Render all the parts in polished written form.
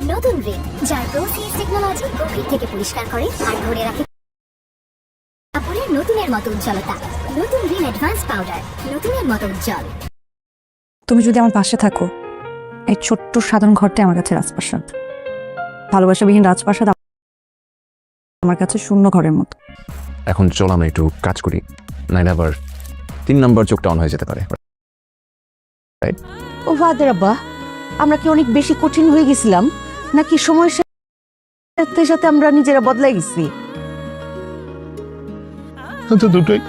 নতুন রিন যার প্রোসিস টেকনোলজি গভীর থেকে পরিষ্কার করে আর ধরে রাখে কাপড়ের নতুনের মতো উজ্জ্বলতা। নতুন রিন অ্যাডভান্স পাউডার, নতুনের মতো উজ্জ্বল। তুমি যদি আমার পাশে থাকো, এই ছোট্ট সাধারণ ঘরটাই আমার কাছে রাজপ্রাসাদ। ভালোবাসাবিহীন রাজপ্রাসাদ আমার কাছে শূন্য ঘরের মতো। এখন চল আমরা একটু কাজ করি, নাইলে আবার 3 নম্বর চোখটা অন হয়ে যেতে পারে। ও ফাদের আব্বা, আমরা কি অনেক বেশি কঠিন হয়ে গেছিলাম, নাকি সময়ের সাথে সাথে আমরা নিজেরা বদলাই গেছি? তো দুটোই।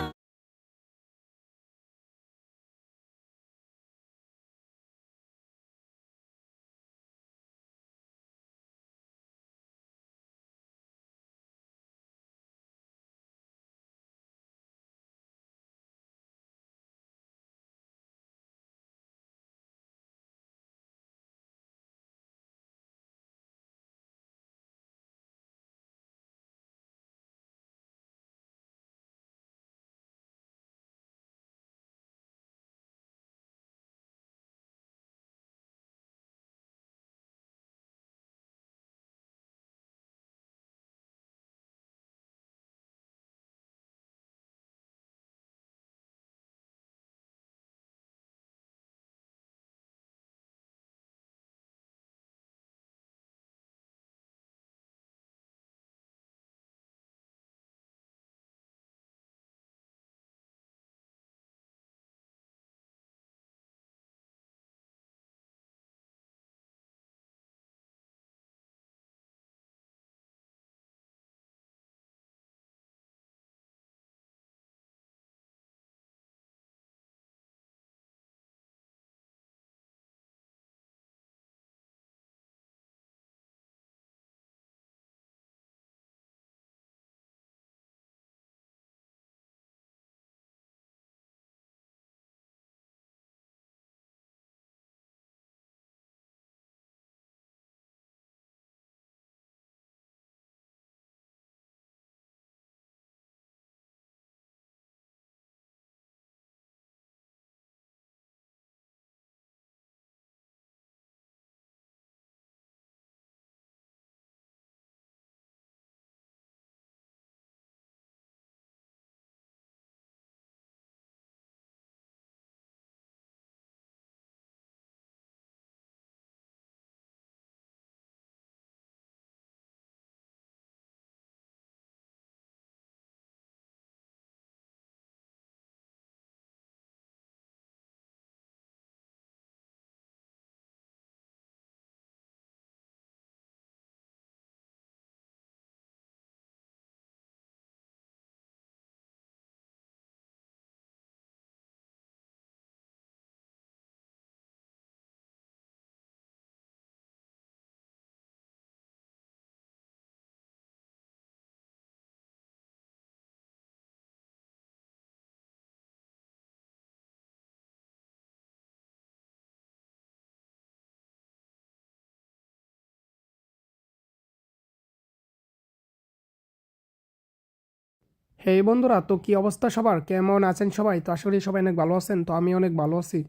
হেই বন্ধুরা, তো কি অবস্থা সবার, কেমন আছেন সবাই? তো আশা করি সবাই অনেক ভালো আছেন। তো আমি অনেক ভালো আছি।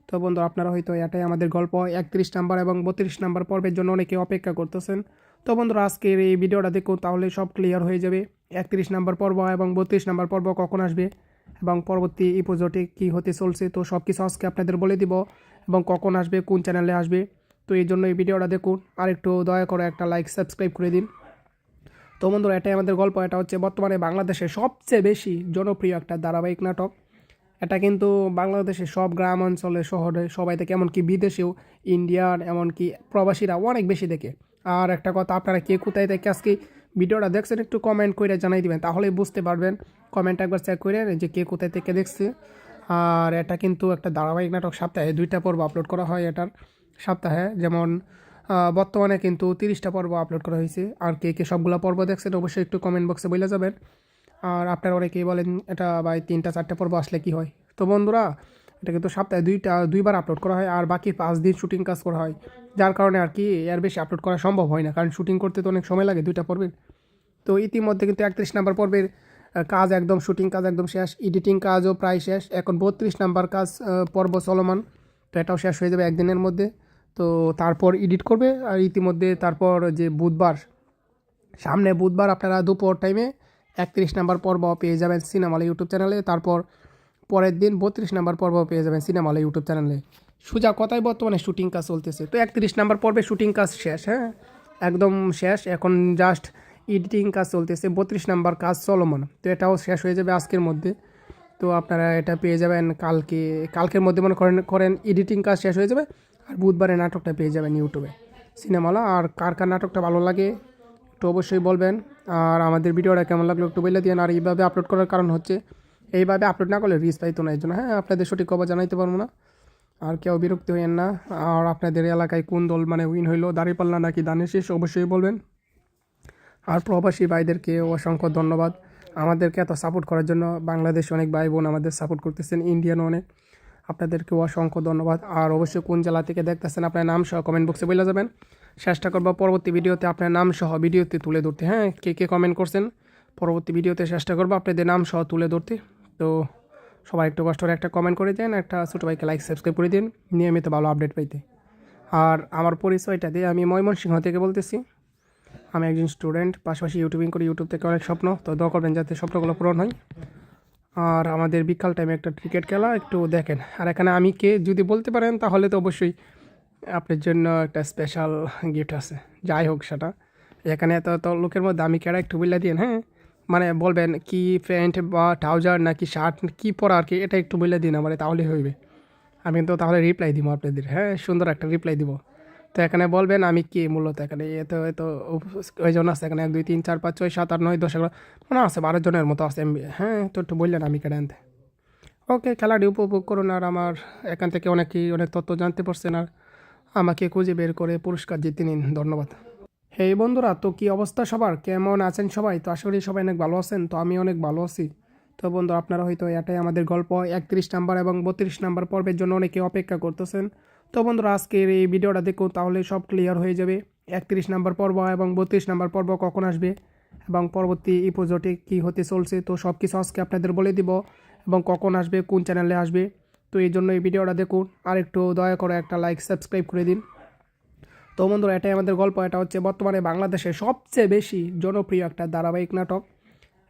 তো বন্ধু, আপনারা হয়তো এটাই আমাদের গল্প 31 নাম্বার এবং 32 নাম্বার পর্বের জন্য অনেকে অপেক্ষা করতেছেন। তো বন্ধুরা, আজকের এই ভিডিওটা দেখুন, তাহলে সব ক্লিয়ার হয়ে যাবে। 31 নাম্বার পর্ব এবং 32 নাম্বার পর্ব কখন আসবে এবং পরবর্তী এপিসোডে কী হতে চলছে, তো সব কিছু আজকে আপনাদের বলে দিব এবং কখন আসবে, কোন চ্যানেলে আসবে। তো এই জন্য এই ভিডিওটা দেখুন, আর একটু দয়া করে একটা লাইক সাবস্ক্রাইব করে দিন। তো বন্ধুরা, এটাই আমাদের গল্প। এটা হচ্ছে বর্তমানে বাংলাদেশের সবচেয়ে বেশি জনপ্রিয় একটা ধারাবাহিক নাটক। এটা কিন্তু বাংলাদেশের সব গ্রাম অঞ্চলে, শহরে সবাই থেকে, এমনকি বিদেশেও, ইন্ডিয়ার এমনকি প্রবাসীরা অনেক বেশি দেখে। আর একটা কথা, আপনারা কে কোথায় থেকে আজকে ভিডিওটা দেখছেন একটু কমেন্ট করে জানাই দিবেন, তাহলেই বুঝতে পারবেন। কমেন্ট একবার চেক করে যে কে কোথায় থেকে দেখছে। আর এটা কিন্তু একটা ধারাবাহিক নাটক, সপ্তাহে 2টা পর্ব আপলোড করা হয় এটার। সপ্তাহে যেমন বর্তমানে কিন্তু 30টা পর্ব আপলোড করা হয়েছে। আর কে কে সবগুলো পর্ব দেখছেন অবশ্যই একটু কমেন্ট বক্সে বলে যাবেন। আর আপনারা অনেকেই বলেন এটা ভাই 3টা 4টা পর্ব আসলে কি হয়। তো বন্ধুরা, এটা কিন্তু সপ্তাহে 2বার আপলোড করা হয়, আর বাকি 5 দিন শুটিং কাজ করা হয়। যার কারণে আর কি এর বেশি আপলোড করা সম্ভব হয় না, কারণ শুটিং করতে তো অনেক সময় লাগে 2টা পর্বের। তো ইতিমধ্যে কিন্তু 31 নাম্বার পর্বের কাজ একদম, শুটিং কাজ একদম শেষ, এডিটিং কাজও প্রায় শেষ। এখন 32 নাম্বার কাজ পর্ব চলমান। তো এটাও শেষ হয়ে যাবে একদিনের মধ্যে। তো তারপর এডিট করবে আর ইতিমধ্যে তারপর যে বুধবার সামনে বুধবার আপনারা দুপুর টাইমে 31 নাম্বার পর্ব পেয়ে যাবেন সিনেমালা ইউটিউব চ্যানেলে। তারপর পরের দিন 32 নাম্বার পর্ব পেয়ে যাবেন সিনেমালা ইউটিউব চ্যানেলে। সোজা কথায় বর্তমানে শুটিং কাজ চলতেছে। তো 31 নাম্বার পর্বে শুটিং কাজ শেষ, হ্যাঁ একদম শেষ। এখন জাস্ট এডিটিং কাজ চলতেছে। 32 নাম্বার কাজ চলমান, তো এটাও শেষ হয়ে যাবে আজকের মধ্যে। তো আপনারা এটা পেয়ে যাবেন কালকের মধ্যে মনে করেন এডিটিং কাজ শেষ হয়ে যাবে। আর বুধবারে নাটকটা পেয়ে যাবেন ইউটিউবে সিনেমালা। আর কার কার নাটকটা ভালো লাগে একটু অবশ্যই বলবেন। আর আমাদের ভিডিওটা কেমন লাগলো একটু বলে দিন। আর এইভাবে আপলোড করার কারণ হচ্ছে এইভাবে আপলোড না করলে রিচ পাইতো না, এই জন্য। হ্যাঁ আপনাদের সঠিক খবর জানাইতে পারবো না, আর কেউ বিরক্তি হইয়েন না। আর আপনাদের এলাকায় কোন দল মানে উইন হইলো, দাঁড়িপাল্লা নাকি দানের শেষ, অবশ্যই বলবেন। আর প্রবাসী ভাইদেরকে অসংখ্য ধন্যবাদ আমাদেরকে এত সাপোর্ট করার জন্য। বাংলাদেশে অনেক ভাই বোন আমাদের সাপোর্ট করতেছেন, ইন্ডিয়ানও অনেক, আপনাদেরকে অসংখ্য ধন্যবাদ। আর অবশ্যই কোন জেলা থেকে দেখতেছেন আপনার নাম সহ কমেন্ট বক্সে বলে যাবেন। চেষ্টা করবো পরবর্তী ভিডিওতে আপনার নাম সহ ভিডিওতে তুলে ধরতে। হ্যাঁ কে কে কমেন্ট করছেন পরবর্তী ভিডিওতে চেষ্টা করবো আপনাদের নাম সহ তুলে ধরতে। তো সবাই একটু কষ্ট করে একটা কমেন্ট করে দেন, একটা ছোটো ভাইকে লাইক সাবস্ক্রাইব করে দিন নিয়মিত ভালো আপডেট পাইতে। আর আমার পরিচয়টা দিয়ে আমি ময়মনসিংহ থেকে বলতেছি। আমি একজন স্টুডেন্ট, পাশাপাশি ইউটিউবিং করি। ইউটিউব থেকে অনেক স্বপ্ন, তো দোয়া করবেন যাতে স্বপ্নগুলো পূরণ হয়। আর আমাদের বিকাল টাইমে একটা ক্রিকেট খেলা একটু দেখেন। আর এখানে আমি কে যদি বলতে পারেন তাহলে তো অবশ্যই আপনার জন্য একটা স্পেশাল গিফট আছে। যাই হোক সেটা এখানে এত লোকের মধ্যে আমি কেডা একটু বলে দিন। হ্যাঁ মানে বলবেন কি প্যান্ট বা ট্রাউজার নাকি শার্ট কী পরা আর কি, এটা একটু বলে দিন আমার, তাহলে হইবে। আমি কিন্তু তাহলে রিপ্লাই দিব আপনাদের। হ্যাঁ সুন্দর একটা রিপ্লাই দিব। তো এখানে বলবেন আমি কি মূলত এখানে এত কয়জন আছে এখানে, 1 2 3 4 5 6 7 8 9 10 11 মনে আছে 12 জনের মতো আছে। হ্যাঁ তো একটু বললেন আমি কেটে আনতে। ওকে খেলাটি উপভোগ করুন। আর আমার এখান থেকে অনেক তথ্য জানতে পারছেন। আর আমাকে খুঁজে বের করে পুরস্কার জিতে নিন। ধন্যবাদ। হেই বন্ধুরা, তো কি অবস্থা সবার, কেমন আছেন সবাই? তো আশা করি সবাই অনেক ভালো আছেন। তো আমি অনেক ভালো আছি। তো বন্ধু আপনারা হয়তো এটাই আমাদের গল্প 31 নাম্বার এবং 32 নাম্বার পর্বের জন্য অনেকে অপেক্ষা করতেছেন। তো বন্ধুরা আজকের এই ভিডিওটা দেখুন, তাহলে সব ক্লিয়ার হয়ে যাবে। 31 নাম্বার পর্ব এবং 32 নাম্বার পর্ব কখন আসবে এবং পরবর্তী এপিসোডে কী হতে চলছে, তো সব কিছু আজকে আপনাদের বলে দিব এবং কখন আসবে, কোন চ্যানেলে আসবে। তো এই জন্য এই ভিডিওটা দেখুন। আর একটু দয়া করে একটা লাইক সাবস্ক্রাইব করে দিন। তো বন্ধুরা এটাই আমাদের গল্প। এটা হচ্ছে বর্তমানে বাংলাদেশের সবচেয়ে বেশি জনপ্রিয় একটা ধারাবাহিক নাটক।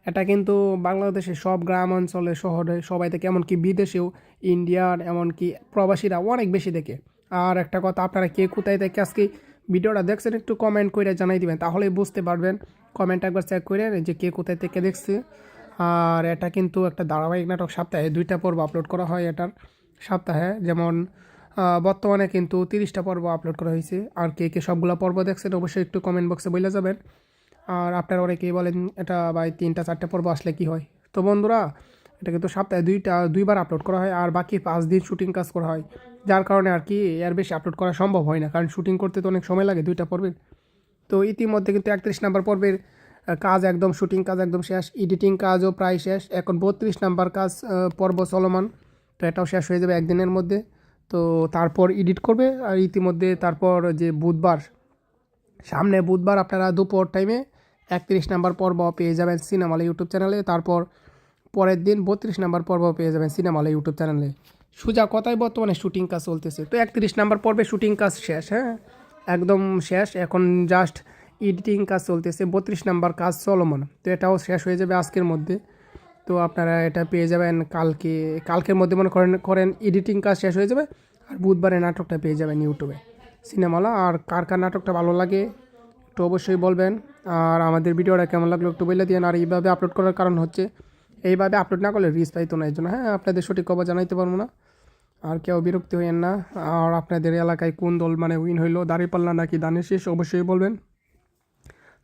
এটা কিন্তু বাংলাদেশের সব গ্রাম অঞ্চলে, শহরে সবাই থেকে, এমনকি বিদেশেও, ইন্ডিয়ার এমনকি প্রবাসীরা অনেক বেশি দেখে। আর একটা কথা, আপনারা কে কোথায় থেকে আজকে ভিডিওটা দেখছেন একটু কমেন্ট করে জানাই দিবেন, তাহলেই বুঝতে পারবেন। কমেন্ট একবার চেক করে যে কে কোথায় থেকে দেখছে। আর এটা কিন্তু একটা ধারাবাহিক নাটক, সপ্তাহে 2টা পর্ব আপলোড করা হয় এটার সপ্তাহে। যেমন বর্তমানে কিন্তু 30টা পর্ব আপলোড করা হয়েছে। আর কে কে সবগুলো পর্ব দেখছেন অবশ্যই একটু কমেন্ট বক্সে বলে যাবেন। আর আপনারা অনেকেই বলেন এটা ভাই 3টা 4টা পর্ব আসলে কি হয়। তো বন্ধুরা এটা কিন্তু সপ্তাহে 2বার আপলোড করা হয়। আর বাকি 5 দিন শুটিং কাজ করা হয়, যার কারণে আর কি এর বেশি আপলোড করা সম্ভব হয় না, কারণ শুটিং করতে তো অনেক সময় লাগে 2টা পর্বের। তো ইতিমধ্যে কিন্তু 31 নাম্বার পর্বের কাজ একদম, শুটিং কাজ একদম শেষ, এডিটিং কাজও প্রায় শেষ। এখন 32 নাম্বার কাজ পর্ব চলমান, তো এটাও শেষ হয়ে যাবে একদিনের মধ্যে। তো তারপর এডিট করবে। আর ইতিমধ্যে তারপর যে সামনে বুধবার আপনারা দুপুর টাইমে 31 নাম্বার পর্ব পেয়ে যাবেন সিনেমালা ইউটিউব চ্যানেলে। তারপর পরের দিন 32 নাম্বার পর্ব পেয়ে যাবেন সিনেমালা ইউটিউব চ্যানেলে। সোজা কথায় বর্তমানে শুটিং কাজ চলতেছে। তো 31 নাম্বার পর্বে শুটিং কাজ শেষ, হ্যাঁ একদম শেষ। এখন জাস্ট এডিটিং কাজ চলতেছে। 32 নাম্বার কাজ চলমান, তো এটাও শেষ হয়ে যাবে আজকের মধ্যে। তো আপনারা এটা পেয়ে যাবেন কালকের মধ্যে মনে করেন এডিটিং কাজ শেষ হয়ে যাবে। আর বুধবারে নাটকটা পেয়ে যাবেন ইউটিউবে সিনেমালা। আর কার কার নাটকটা ভালো লাগে একটু অবশ্যই বলবেন। আর আমাদের ভিডিওটা কেমন লাগলো একটু বলে দিন। আর এইভাবে আপলোড করার কারণ হচ্ছে এইভাবে আপলোড না করলে রিচ পাইতো না, এই জন্য। হ্যাঁ আপনাদের সঠিক খবর জানাইতে পারবো না, আর কেউ বিরক্তি হইয়েন না। আর আপনাদের এলাকায় কোন দল মানে উইন হইলো, দাঁড়িপাল্লা নাকি দানের শেষ, অবশ্যই বলবেন।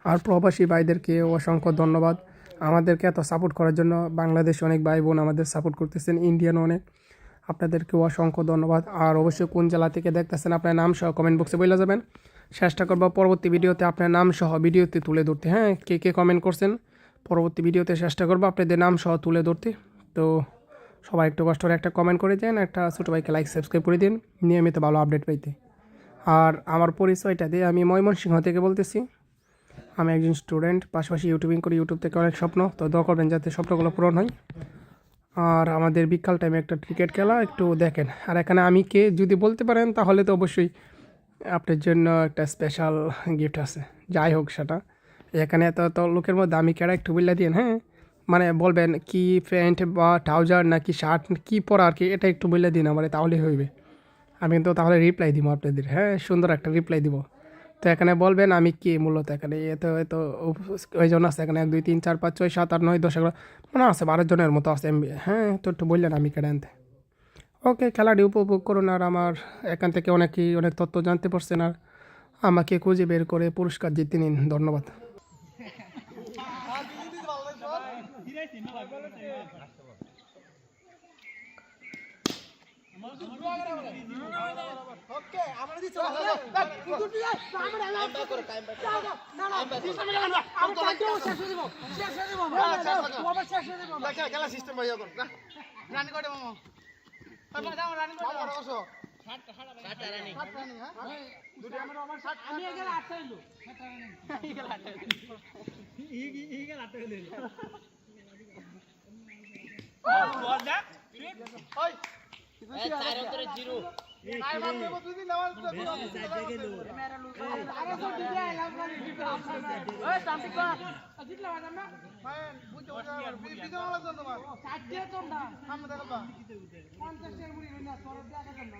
আর প্রবাসী ভাইদেরকে অসংখ্য ধন্যবাদ আমাদেরকে এত সাপোর্ট করার জন্য। বাংলাদেশে অনেক ভাই বোন আমাদের সাপোর্ট করতেছেন, ইন্ডিয়ানও অনেক, আপনাদেরকেও অসংখ্য ধন্যবাদ। আর অবশ্যই কোন জেলা থেকে দেখতেছেন আপনার নাম সহ কমেন্ট বক্সে বলে যাবেন। চেষ্টা করবো পরবর্তী ভিডিওতে আপনার নাম সহ ভিডিওতে তুলে ধরতে। হ্যাঁ কে কে কমেন্ট করছেন পরবর্তী ভিডিওতে চেষ্টা করবো আপনাদের নাম সহ তুলে ধরতে। তো সবাই একটু কষ্ট করে একটা কমেন্ট করে দেন, একটা ছোটো ভাইকে লাইক সাবস্ক্রাইব করে দিন নিয়মিত ভালো আপডেট পাইতে। আর আমার পরিচয়টা দিয়ে আমি ময়মনসিংহ থেকে বলতেছি। আমি একজন স্টুডেন্ট, পাশাপাশি ইউটিউবিং করি। ইউটিউব থেকে অনেক স্বপ্ন, তো দোয়া করবেন যাতে স্বপ্নগুলো পূরণ হয়। আর আমাদের বিকাল টাইমে একটা ক্রিকেট খেলা একটু দেখেন। আর এখানে আমি কে যদি বলতে পারেন তাহলে তো অবশ্যই আপনার জন্য একটা স্পেশাল গিফট আছে। যাই হোক সেটা এখানে এত তো লোকের মধ্যে আমি কেডা একটু বললে দিন, হ্যাঁ মানে বলবেন কি প্যান্ট বা ট্রাউজার নাকি শার্ট কি পরা আর কি, এটা একটু বললে দিন আমার, তাহলে হইবে। আমি কিন্তু তাহলে রিপ্লাই দিব আপনাদের, হ্যাঁ সুন্দর একটা রিপ্লাই দিব। তো এখানে বলবেন আমি কি মূলত এখানে এত ওই জন্য আছে এখানে 1 2 3 4 5 6 7 8 9 10 এগুলো মনে আছে 12 জনের মতো আছে হ্যাঁ, তো একটু বললেন আমি কেডা আনতে। ওকে, খেলাটি উপভোগ করুন। আর আমার এখান থেকে অনেক তথ্য জানতে পারছেন আর আমাকে খুঁজে বের করে পুরস্কার জিতে নিন। ধন্যবাদ। খেলা সিস্টেম ভাই এখন রান করে মামা রান করে আমি গেল 8 হইলো ই গেল 8 হইলো ও বল দা ওই চার করে 0 আই বাদ দেব দুই দিন নামাজ পড়তে মেরা লুজ আরে তো দিতে আইলাম ওই তান্ত্রিক জিতলা বাজাম না ভাই বুঝো বিজয় ওলা তো তোমার 60 তো না সামনে দেখবা 50 এর মুড়ি না তোর দেখা যাবে না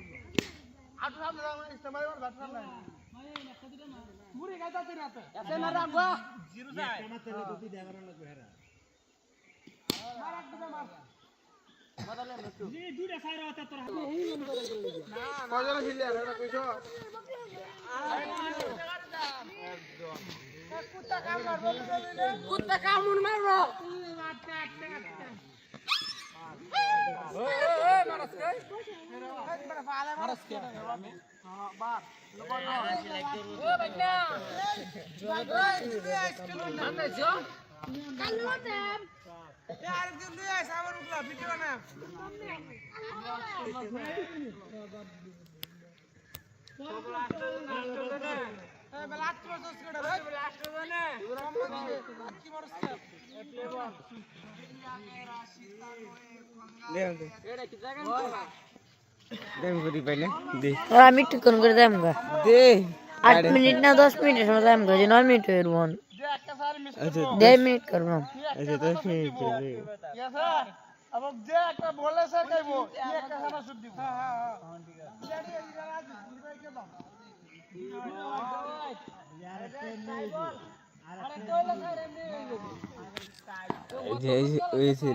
আটু সামনে দাও ইস্তেমাল কর বাট সামনে ভাই একটা দিটা না মুড়ি গাইতাতে না তো এতে না রাখবা 0 যায় কামাতে দুটি দেবার লাগবে হেরা মার একটা মার বদলে নটু জি দুইটা সাইরা হতে তোর না কয়জন ছিলে এটা কইছো কুত্তা কামড় মারবো আমি একটু কোন করে দেম গা দে 8 মিনিট না 10 মিনিটের সময় দেম গা যে 9 মিনিট হইর বোন আচ্ছা 10 মিনিট করব আচ্ছা 10 মিনিট হবে ইয়াসা अब जे একটা বলে সে কইবো একটা খানা সুদ দিব হ্যাঁ হ্যাঁ ঠিক আছে আরে কইলা সাইরে নে যে ওইছে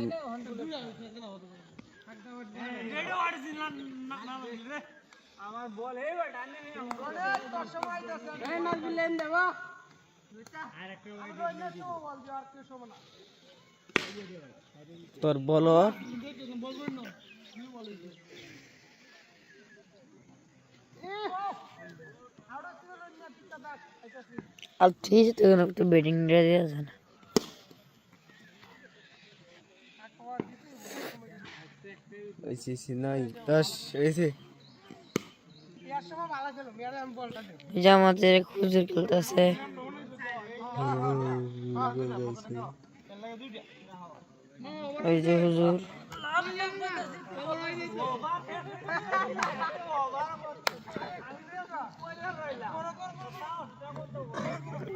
আমার বল এই বেটা নে অনেক কষ্ট হইতাছে এই নাল বিলেন দেব আরেকটা বল যে আর কে শোনা তোর বলো अब ठीक है तो लोग तो बैटिंग दे दिया था ना ওইছে নাই 10 ওইছে ইয়ার সময় ভালো ছিল মেরে আমি বলটা দে জামাতের খুজুর খেলতেছে ওই যে হুজুর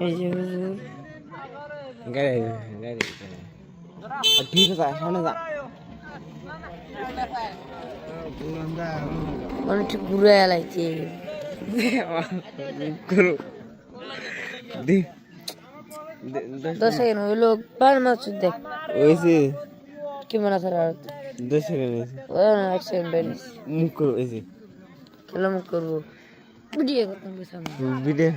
এই যে হুজুর গাড়ি গাড়ি ঠিক আছে সামনে যা অনেক ঘুরে এলাইছে করো দি 10 সেকেন্ড হইলো 5 মাস দেখ ওইছে কি মনে আছে আর 10 সেকেন্ড ওই না 1 সেকেন্ড বেরিস মুখ করো ওইছে খেলাম করবো ভিডিও করতাম সামনে ভিডিও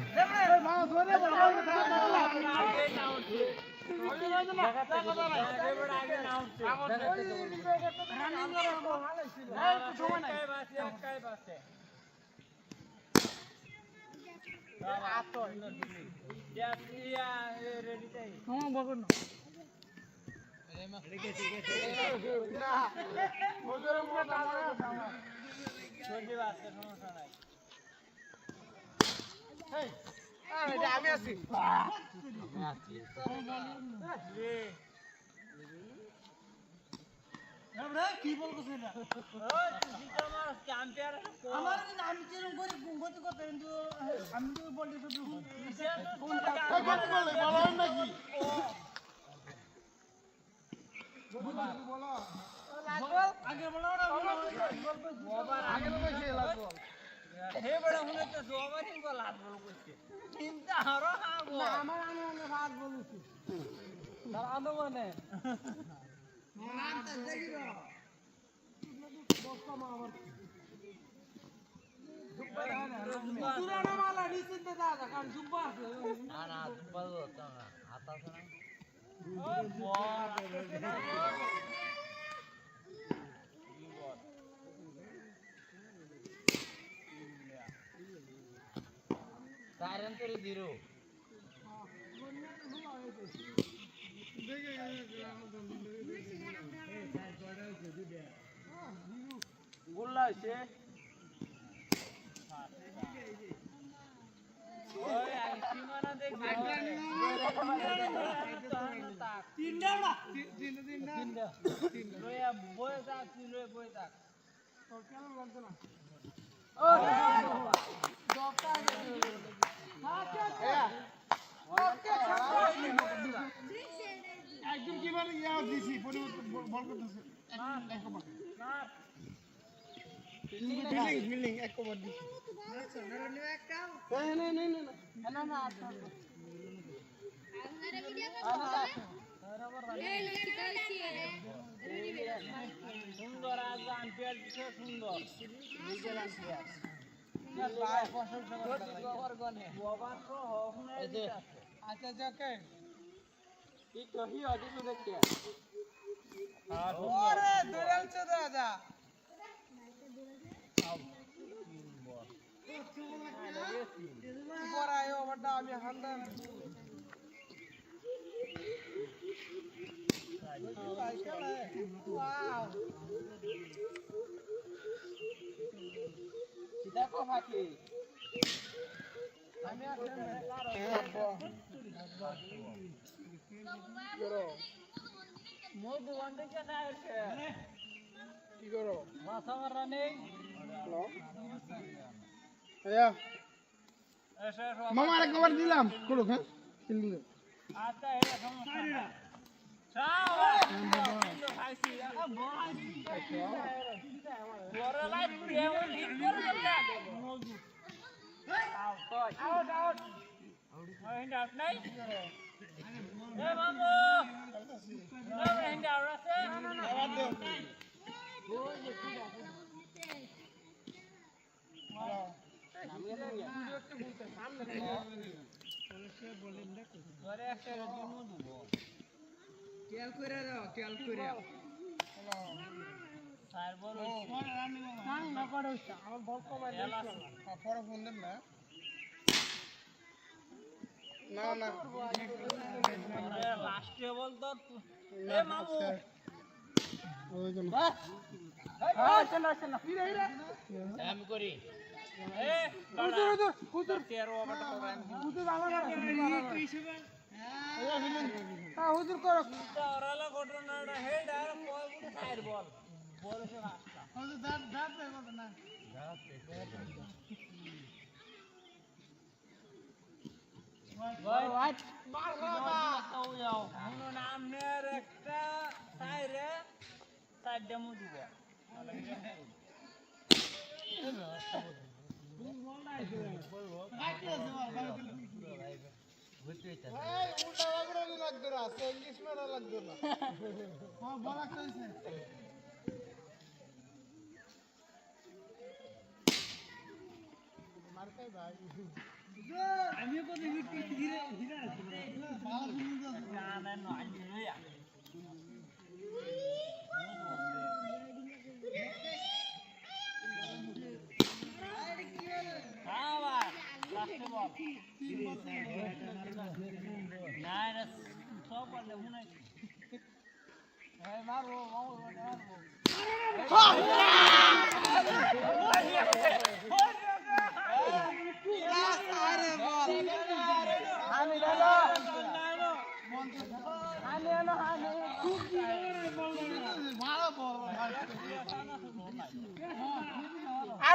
আমি আছি মামা আরেক নম্বর দিলাম করুক হ্যাঁ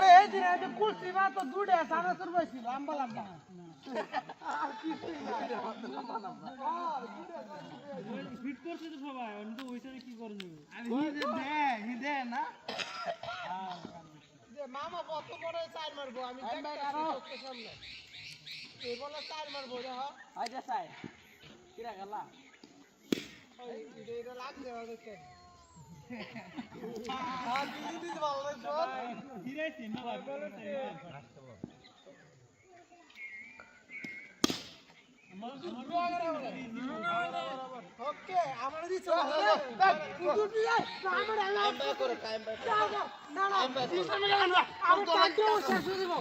আরে এই দিন এই কুলসি মা তো দুড়ে সারা সুরবাইছি লম্বা লম্বা আর কিছুই না ফিট করছে তো সবাই অন্য ওইখানে কি করে নেবে আমি হিদে না যে মামা কত বড় চার মারবো আমি দেখতেছি সামনে এই বলে চার মারবো দেখো আই যা চাই কিরা গেলা ওই এটা লাগবে দেখতে আর দিদি ভালো লাগছো হিরাইছি না ওকে আমরা দিছি কুকুর দিয়ে আমার টাইম ব্যাক করে টাইম ব্যাক না না আমি তাকে শেষ করে দেব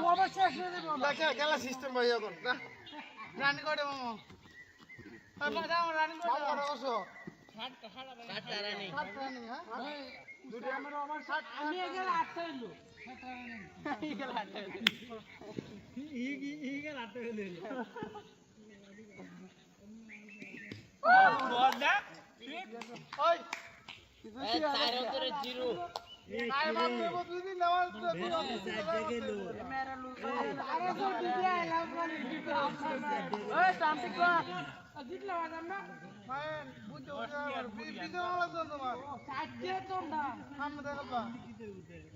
বাবা শেষ করে দেব দেখে খেলা সিস্টেম ভাই এখন রান করে মামা বাবা দাও রান করে মামা বসো 60 রানি হ্যাঁ দুটো আমার 60 আমি এগেল 8 হইলো 60 রানি এগেল 8 হইলো বল না ওই এই চারো করে জিরো আরে বাপ রে বুঝলি নেওয়া জায়গা লো মেরা লো আরে তো দিদি আইলাম বলি দিদি ওই টামটি কো জিতলা বাজাম না মান বুঝতে আর বিজে वाला তো তোমার সাজে তো না সামনে দেখো বা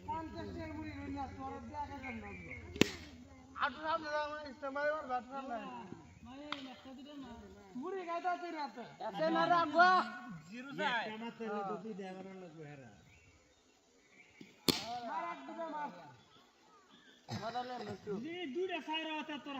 50 এর মুড়ি রইনা তোর দেখা যাম না আটু সামনে দাও ইস্তেমারে আর বাটরা নাই মুড়ি গাইতা তুই রাত এতে না রাখবা জিরো যায় জামাতে দুটি দেওয়ার লাগবে হেরা মারাক দিবে মার বদলে দুইটা সাইরা হতে তোর